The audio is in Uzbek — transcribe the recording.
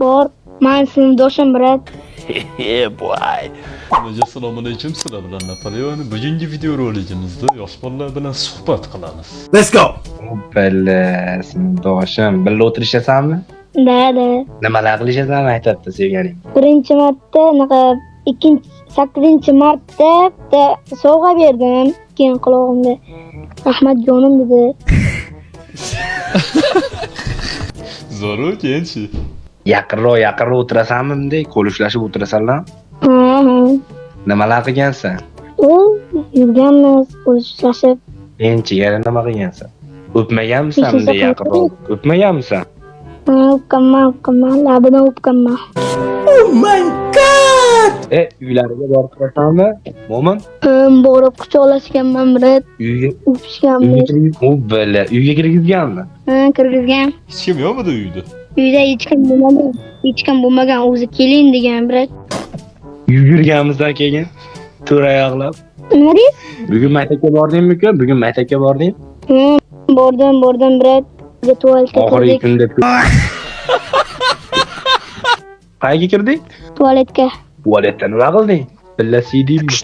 Bor. Men sinfdoshim brat. boy. Assalomu alaykum, sizlar bilan Napoleon. Bugungi video roligimizda yosh bolalar bilan suhbat qilamiz. Let's go. Bella, sinfdoshim, birga o'tirishasanmi? Da. Nimalar qilishasan maktabda sevganing? Birinchi marta ikkinchi 8-martda sovg'a berdim. Keyin qulog'imda Rahmat jonim dedi. Zoru kenchi. Yaqinroq o'tirasanmi bunday? Qo'l ushlashib o'tirasanlar? Ha. Nimalar qilgansan? Yurganmiz, qo'lishib. Enchi yana nima qilgansan? O'pmaganmisan bunday yaqinroq? O'pmaganmisan? Ha, o'pganman, labidan o'pganman. Oh my god. Uylariga borib turasanmi? Mo'min? Borib quchoqlashganman brat. Uyga O'pishganmiz. Bella, uyga kirgizganmi? Ha, kirgizgan. Hech kim yo'qmidi uyda? Uyda hech kim bo'lmagan, o'zi keling degan brat. Yugurganmizdan keyin to'ra oyoqlab. Nima deysiz? Bugun maktabga bordingmi-ku? Bugun maktabga bording? Bordim brat. Tualetga Oxirgi kirdik. kunda. Qayerga kirding? Tualetga. Tualetda nima qilding? Billa siydingmi?